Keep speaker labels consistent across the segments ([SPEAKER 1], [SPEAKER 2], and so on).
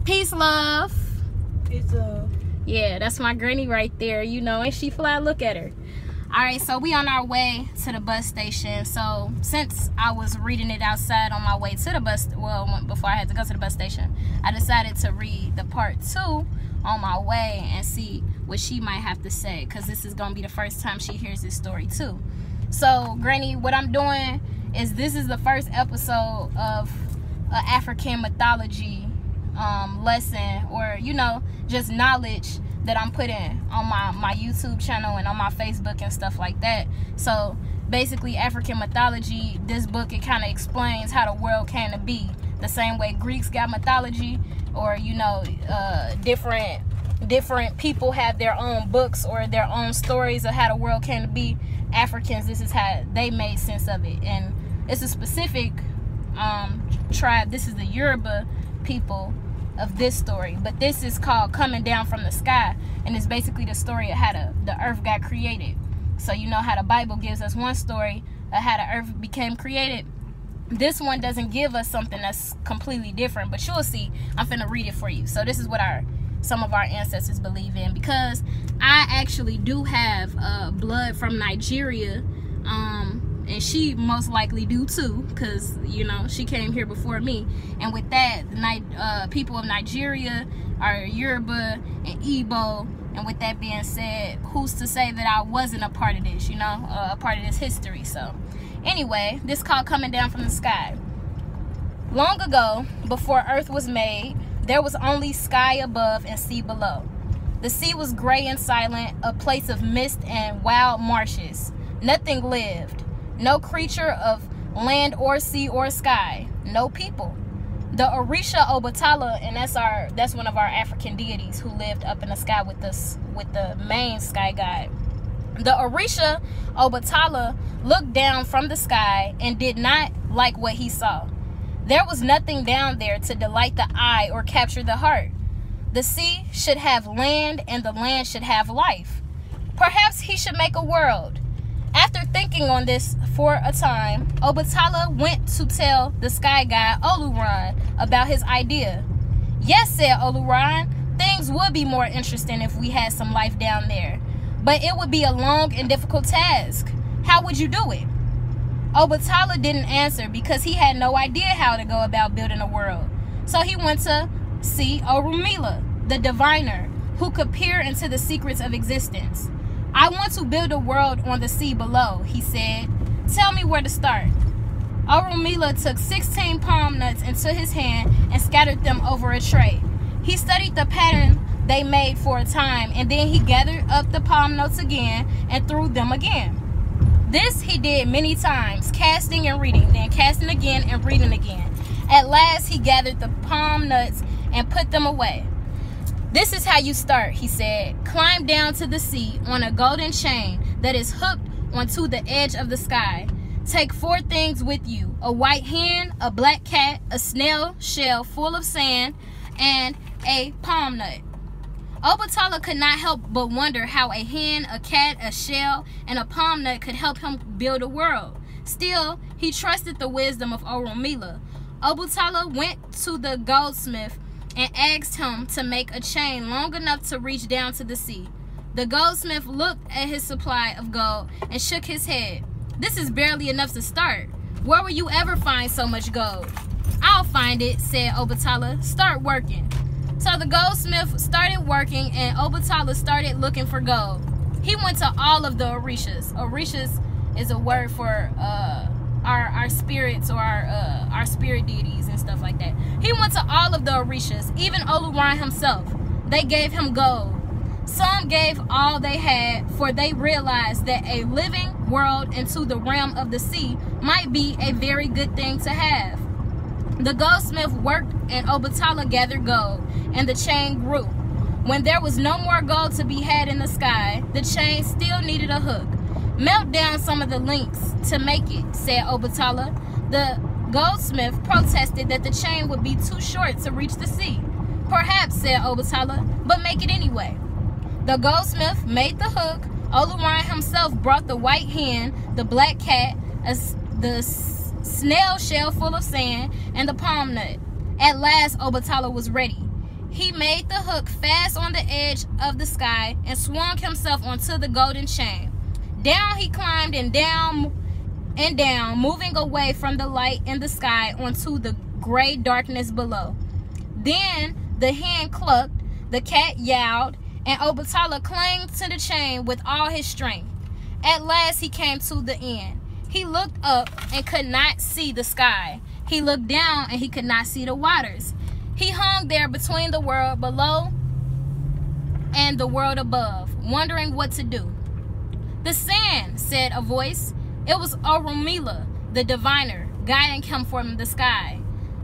[SPEAKER 1] Peace, love.
[SPEAKER 2] Peace, love.
[SPEAKER 1] Yeah, that's my granny right there, you know, and she fly. Look at her. All right, so we on our way to the bus station. So since I was reading it outside on my way to the bus, well, before I had to go to the bus station, I decided to read the part 2 on my way and see what she might have to say, because this is going to be the first time she hears this story too. So, Granny, what I'm doing is this is the first episode of African mythology lesson, or, you know, just knowledge that I'm putting on my YouTube channel and on my Facebook and stuff like that. So basically, African mythology, this book, it kind of explains how the world came to be, the same way Greeks got mythology, or, you know, different people have their own books or their own stories of how the world came to be. Africans, this is how they made sense of it, and it's a specific tribe. This is the Yoruba people of this story, but this is called Coming Down from the Sky, and it's basically the story of how the earth got created. So you know how the Bible gives us one story of how the earth became created. This one doesn't give us something that's completely different, but you'll see. I'm finna read it for you. So this is what some of our ancestors believe in, because I actually do have blood from Nigeria, and she most likely do too, because, you know, she came here before me. And with that, the people of Nigeria are Yoruba and Igbo. And with that being said, who's to say that I wasn't a part of this, you know, a part of this history? So anyway, this is called Coming Down from the Sky. Long ago, before earth was made, there was only sky above and sea below. The sea was gray and silent, a place of mist and wild marshes. Nothing lived. No creature of land or sea or sky. No people. The Orisha Obatala, and that's one of our African deities who lived up in the sky with us, with the main sky god. The Orisha Obatala looked down from the sky and did not like what he saw. There was nothing down there to delight the eye or capture the heart. The sea should have land, and the land should have life. Perhaps he should make a world. After thinking on this for a time, Obatala went to tell the sky god Oluran about his idea. Yes, said Oluran, things would be more interesting if we had some life down there. But it would be a long and difficult task. How would you do it? Obatala didn't answer because he had no idea how to go about building a world. So he went to see Orunmila, the diviner, who could peer into the secrets of existence. I want to build a world on the sea below, he said. Tell me where to start. Orunmila took 16 palm nuts into his hand and scattered them over a tray. He studied the pattern they made for a time, and then he gathered up the palm nuts again and threw them again. This he did many times, casting and reading, then casting again and reading again. At last he gathered the palm nuts and put them away. This is how you start, he said. Climb down to the sea on a golden chain that is hooked onto the edge of the sky. Take 4 things with you: a white hen, a black cat, a snail shell full of sand, and a palm nut. Obatala could not help but wonder how a hen, a cat, a shell, and a palm nut could help him build a world. Still, he trusted the wisdom of Orunmila. Obatala went to the goldsmith and asked him to make a chain long enough to reach down to the sea. The goldsmith looked at his supply of gold and shook his head. This is barely enough to start. Where will you ever find so much gold? I'll find it, said Obatala. Start working. So the goldsmith started working, and Obatala started looking for gold. He went to all of the Orishas. Orishas is a word for our spirits, or our spirit deities and stuff like that. He went to all of the Orishas, even Oluran himself. They gave him gold. Some gave all they had, for they realized that a living world into the realm of the sea might be a very good thing to have. The goldsmith worked, and Obatala gathered gold, and the chain grew. When there was no more gold to be had in the sky, the chain still needed a hook. Melt down some of the links to make it, said Obatala. The goldsmith protested that the chain would be too short to reach the sea. Perhaps, said Obatala, but make it anyway. The goldsmith made the hook. Oluran himself brought the white hen, the black cat, the snail shell full of sand, and the palm nut. At last, Obatala was ready. he made the hook fast on the edge of the sky and swung himself onto the golden chain. Down he climbed and down, moving away from the light in the sky onto the gray darkness below. Then the hen clucked, the cat yowled, and Obatala clung to the chain with all his strength. At last he came to the end. He looked up and could not see the sky. He looked down and he could not see the waters. He hung there between the world below and the world above, wondering what to do. "The sand," said a voice. It was Orunmila, the diviner, guiding him from the sky.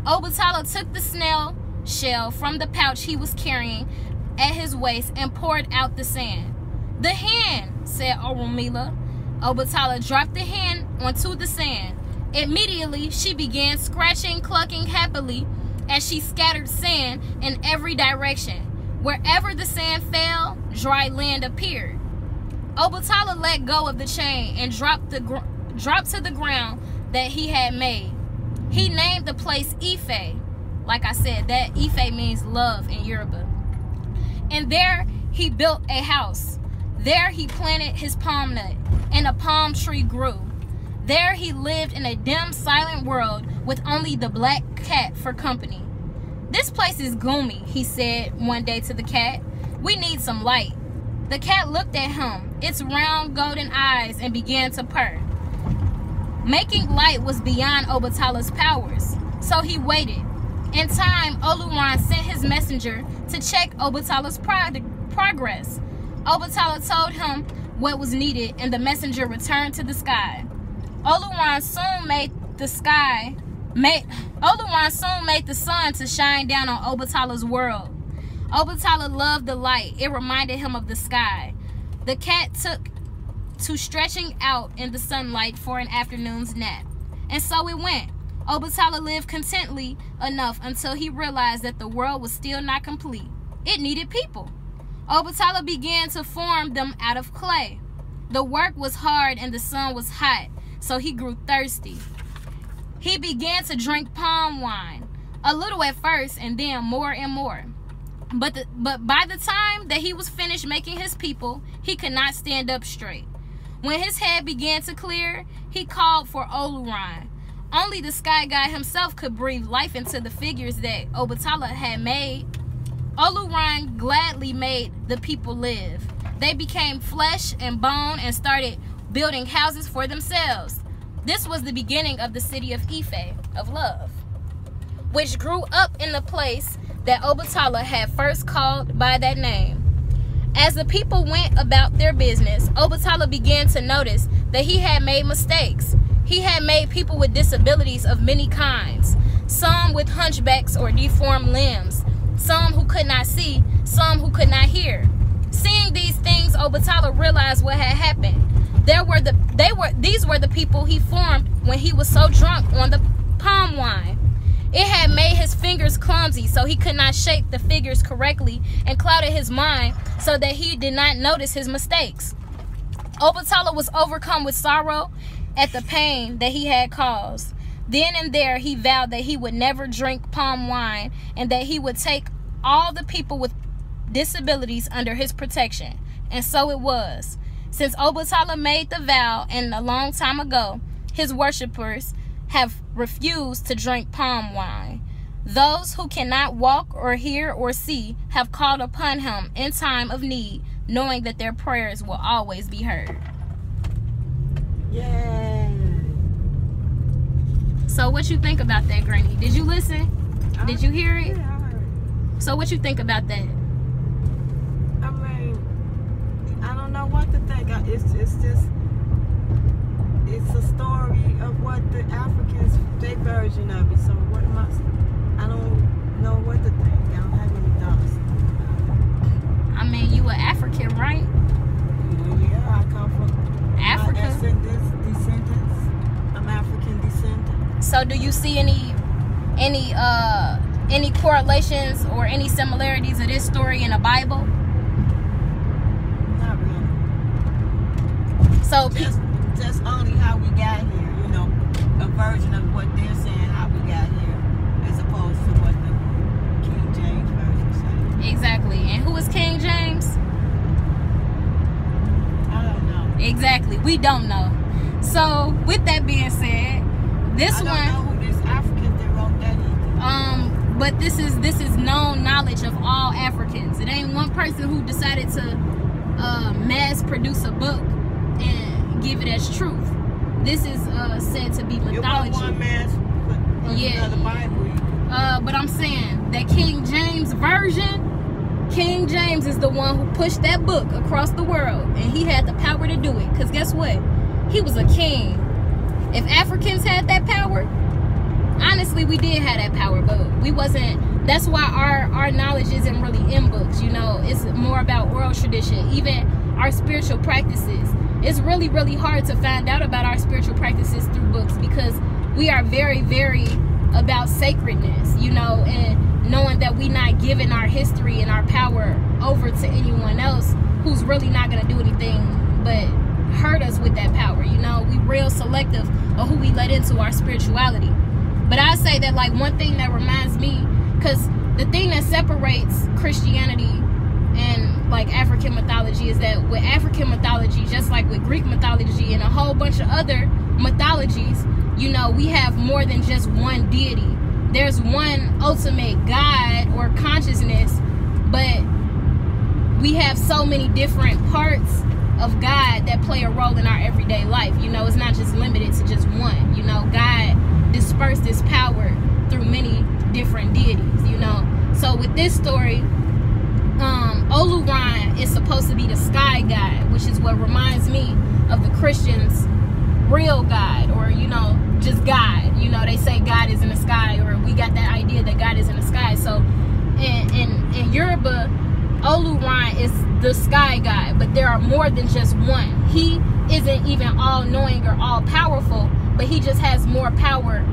[SPEAKER 1] Obatala took the snail shell from the pouch he was carrying at his waist and poured out the sand. "The hen," said Orunmila. Obatala dropped the hen onto the sand. Immediately, she began scratching, clucking happily as she scattered sand in every direction. Wherever the sand fell, dry land appeared. Obatala let go of the chain and dropped to the ground that he had made. He named the place Ife. Like I said, that Ife means love in Yoruba. And there he built a house. There he planted his palm nut, and a palm tree grew. There he lived in a dim, silent world with only the black cat for company. "This place is gloomy," he said one day to the cat. "We need some light." The cat looked at him, its round golden eyes, and began to purr. Making light was beyond Obatala's powers, so he waited. In time, Oluwan sent his messenger to check Obatala's progress. Obatala told him what was needed, and the messenger returned to the sky. Oluwan soon made the sun to shine down on Obatala's world. Obatala loved the light. It reminded him of the sky. The cat took to stretching out in the sunlight for an afternoon's nap. And so it went. Obatala lived contently enough until he realized that the world was still not complete. It needed people. Obatala began to form them out of clay. The work was hard and the sun was hot, so he grew thirsty. He began to drink palm wine, a little at first and then more and more. But by the time that he was finished making his people, he could not stand up straight. When his head began to clear, he called for Oluwan. Only the sky god himself could breathe life into the figures that Obatala had made. Oluwan gladly made the people live. They became flesh and bone and started building houses for themselves. This was the beginning of the city of Ife, of love, which grew up in the place that Obatala had first called by that name. As the people went about their business, Obatala began to notice that he had made mistakes. He had made people with disabilities of many kinds, some with hunchbacks or deformed limbs, some who could not see, some who could not hear. Seeing these things, Obatala realized what had happened. These were the people he formed when he was so drunk on the palm wine. It had made his fingers clumsy, so he could not shape the figures correctly, and clouded his mind so that he did not notice his mistakes. Obatala was overcome with sorrow at the pain that he had caused. Then and there he vowed that he would never drink palm wine and that he would take all the people with disabilities under his protection. And so it was. Since Obatala made the vow and a long time ago, his worshippers have refused to drink palm wine. Those who cannot walk or hear or see have called upon him in time of need, knowing that their prayers will always be heard.
[SPEAKER 2] Yay!
[SPEAKER 1] So what you think about that, Granny? Did you listen? Did you hear it?
[SPEAKER 2] Yeah, I heard it.
[SPEAKER 1] So what you think about that?
[SPEAKER 2] I mean, I don't know what to think. It's a story of what the Africans, their version of it. So what am I don't know what to think. I don't have any thoughts.
[SPEAKER 1] I mean, you an African, right?
[SPEAKER 2] Well, yeah, I come from
[SPEAKER 1] Africa.
[SPEAKER 2] Descendants. I'm African descendant.
[SPEAKER 1] So do you see any correlations or any similarities of this story in the Bible?
[SPEAKER 2] Not really.
[SPEAKER 1] So
[SPEAKER 2] Just only how we got here, you know, a version of what they're saying how we got here, as opposed to what the King James version says.
[SPEAKER 1] We don't know. So with that being said, this one.
[SPEAKER 2] I don't know who this African that wrote that either.
[SPEAKER 1] But this is known knowledge of all Africans. It ain't one person who decided to mass produce a book and give it as truth. This is said to be mythology.
[SPEAKER 2] One mass,
[SPEAKER 1] yeah.
[SPEAKER 2] The Bible.
[SPEAKER 1] But I'm saying that King James version, King James is the one who pushed that book across the world, and he had the power to do it. Because guess what? He was a king. If Africans had that power, honestly, we did have that power, but we wasn't. That's why our knowledge isn't really in books. You know, it's more about oral tradition. Even our spiritual practices, it's really, really hard to find out about our spiritual practices through books, because we are very, very about sacredness, you know, and knowing that we not giving our history and our power over to anyone else who's really not going to do anything but hurt us with that power. You know, we real selective of who we let into our spirituality. But I say that, like, one thing that reminds me, because the thing that separates Christianity and like African mythology is that with African mythology, just like with Greek mythology and a whole bunch of other mythologies, you know, we have more than just one deity. There's one ultimate God or consciousness, but we have so many different parts of God that play a role in our everyday life. You know, it's not just limited to just one. You know, God dispersed his power through many different deities, you know. So with this story, Oluran is supposed to be the sky god, which is what reminds me of the Christians' real God, or, you know, just God. You know, they say God is in the sky, or we got that idea that God is in the sky. So in Yoruba, Oluran is the sky god, but there are more than just one. He isn't even all-knowing or all-powerful, but he just has more power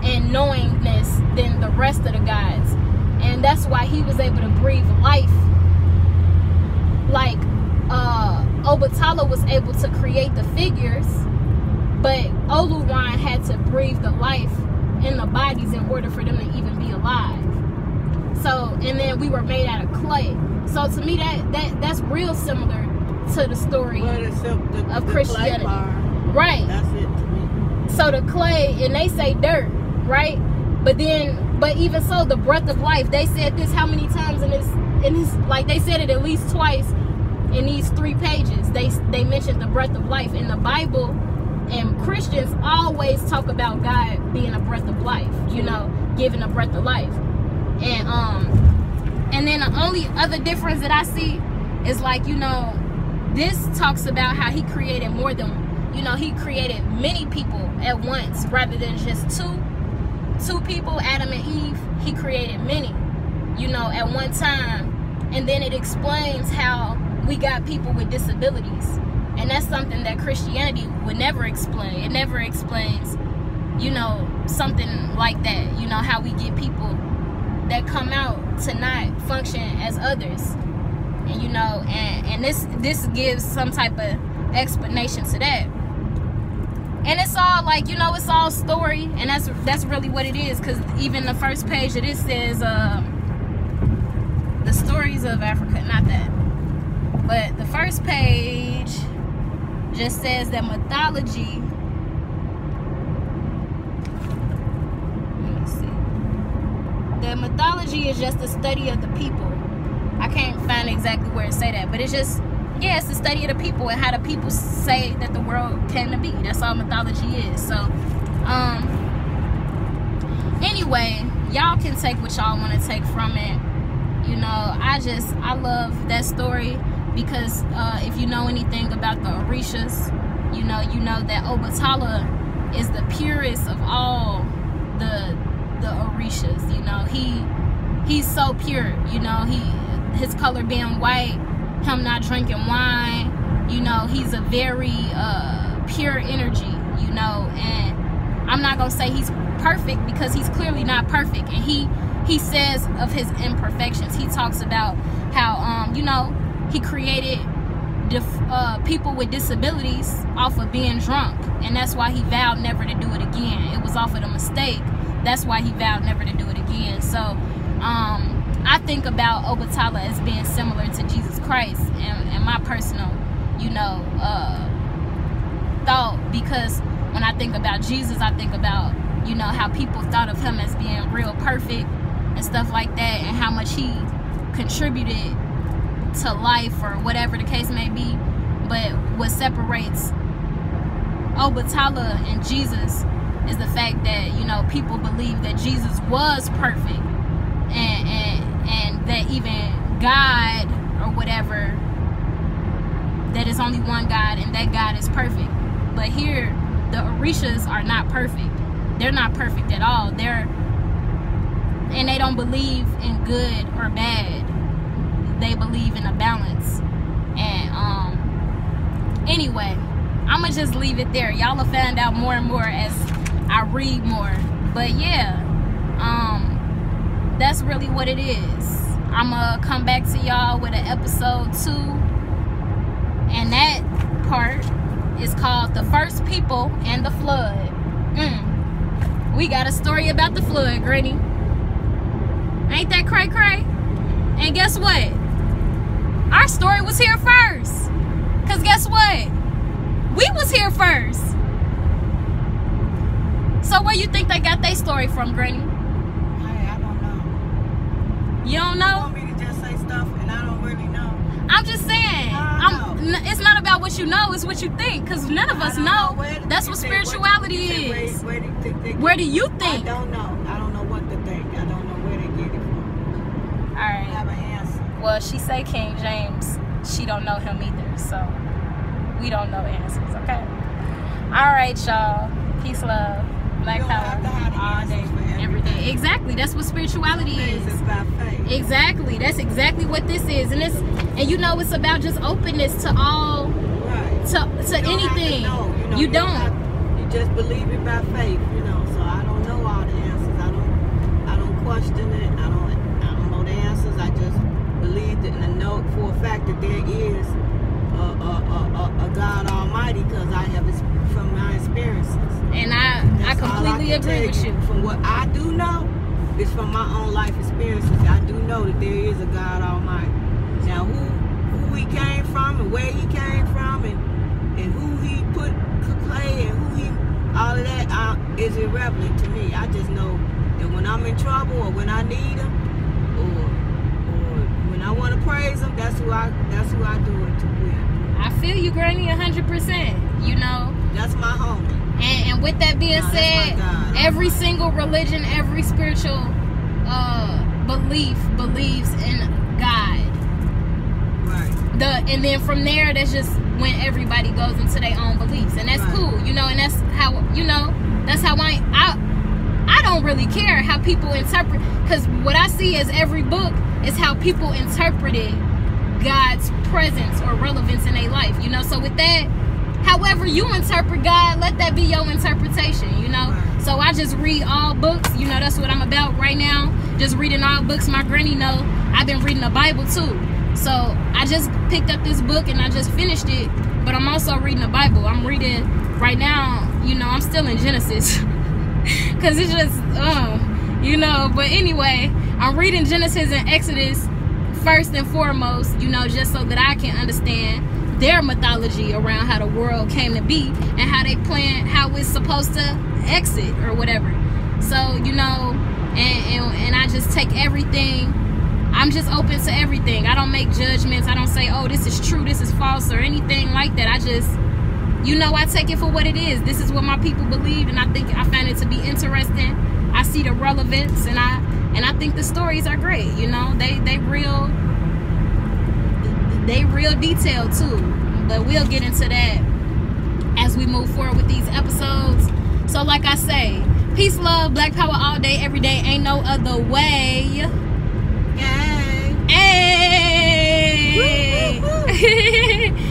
[SPEAKER 1] and knowingness than the rest of the gods. And that's why he was able to breathe life. Like Obatala was able to create the figures, but Oluran had to breathe the life in the bodies in order for them to even be alive. So, and then we were made out of clay. So to me, that's real similar to the story of Christianity. Right. That's it to me. So the clay, and they say dirt, right? But even so, the breath of life, they said this how many times in this, like they said it at least twice in these 3 pages. They mentioned the breath of life in the Bible, and Christians always talk about God being a breath of life, you know, giving a breath of life. And then the only other difference that I see is, like, you know, this talks about how he created more than, you know, he created many people at once rather than just two people, Adam and Eve. He created many, you know, at one time. And then it explains how we got people with disabilities, and that's something that Christianity would never explain. It never explains, you know, something like that, you know, how we get people that come out to not function as others, and, you know, and this gives some type of explanation to that. And it's all, like, you know, it's all story, and that's really what it is. Because even the first page of this says the stories of Africa, not that, but the first page just says that mythology, let me see, that mythology is just the study of the people. I can't find exactly where it say that, but it's just, yeah, it's the study of the people and how the people say that the world came to be. That's all mythology is. So anyway, y'all can take what y'all want to take from it. You know, I love that story, because if you know anything about the Orishas, you know that Obatala is the purest of all the Orishas. You know, he's so pure. You know, his color being white, him not drinking wine, you know, he's a very pure energy, you know. And I'm not gonna say he's perfect, because he's clearly not perfect. And he says of his imperfections, he talks about how you know, he created people with disabilities off of being drunk, and that's why he vowed never to do it again. It was off of a mistake. That's why he vowed never to do it again. So I think about Obatala as being similar to Jesus Christ, and my personal, you know, thought, because when I think about Jesus, I think about, you know, how people thought of him as being real perfect and stuff like that, and how much he contributed to life or whatever the case may be. But what separates Obatala and Jesus is the fact that, you know, people believe that Jesus was perfect, and that even God or whatever, that is only one God and that God is perfect. But here the Orishas are not perfect. They're not perfect at all. And they don't believe in good or bad. They believe in a balance. And anyway, I'ma just leave it there. Y'all will find out more and more as I read more. But yeah, that's really what it is. I'ma come back to y'all with an episode 2, and that part is called The First People and the Flood. We got a story about the flood, Granny. Ain't that cray cray? And guess what? Our story was here first. Cause guess what? We was here first. So where you think they got their story from, Granny?
[SPEAKER 2] Hey, I don't know.
[SPEAKER 1] You don't know?
[SPEAKER 2] You want me to just say stuff and I don't really know?
[SPEAKER 1] I'm just saying. It's not about what you know, it's what you think. Because none of us know. That's what spirituality is. Where do you think?
[SPEAKER 2] I don't know. I don't know what to think. I don't know where they get it from.
[SPEAKER 1] All right.
[SPEAKER 2] I have an answer.
[SPEAKER 1] Well, she say King James. She don't know him either. So we don't know answers, okay? All right, y'all. Peace, love. Black power all day, every day. Exactly. That's what spirituality is.
[SPEAKER 2] It's by faith.
[SPEAKER 1] Exactly. That's exactly what this is. And you know, it's about just openness to all,
[SPEAKER 2] right,
[SPEAKER 1] to anything. You don't.
[SPEAKER 2] You just believe it by faith, you know. So I don't know all the answers. I don't question it. I don't know the answers. I just believe it, and I know for a fact that there is a God Almighty, because I have it from my experiences.
[SPEAKER 1] And I completely agree with you.
[SPEAKER 2] From what I do know, it's from my own life experiences. I do know that there is a God Almighty. Now, who he came from and where he came from and who he put clay and who he, all of that is irrelevant to me. I just know that when I'm in trouble or when I need him or when I want to praise him, that's who I do it to with.
[SPEAKER 1] I feel you, Granny, 100%. You know,
[SPEAKER 2] that's my homie.
[SPEAKER 1] And with that being said, every single religion, every spiritual belief believes in God.
[SPEAKER 2] Right.
[SPEAKER 1] And then from there, that's just when everybody goes into their own beliefs, and that's cool, you know. And that's how, you know, that's how I don't really care how people interpret, because what I see as every book is how people interpreted God's presence or relevance in their life, you know. So with that, however you interpret God, let that be your interpretation, you know. So I just read all books, you know. That's what I'm about right now, just reading all books. My granny know I've been reading the Bible too, so I just picked up this book and I just finished it, but I'm also reading the Bible. I'm reading right now, you know. I'm still in Genesis because it's just you know. But anyway, I'm reading Genesis and Exodus first and foremost, you know, just so that I can understand their mythology around how the world came to be and how they plan, how it's supposed to exit or whatever. So, you know, and I just take everything. I'm just open to everything. I don't make judgments. I don't say, oh, this is true, this is false, or anything like that. I just, you know, I take it for what it is. This is what my people believe, and I find it to be interesting. I see the relevance, and I think the stories are great. You know, they real detailed too. But we'll get into that as we move forward with these episodes. So like I say, peace, love, black power all day, every day. Ain't no other way.
[SPEAKER 2] Yay.
[SPEAKER 1] Hey.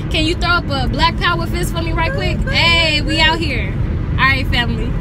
[SPEAKER 1] Can you throw up a black power fist for me right quick? Hey, we out here. All right, family.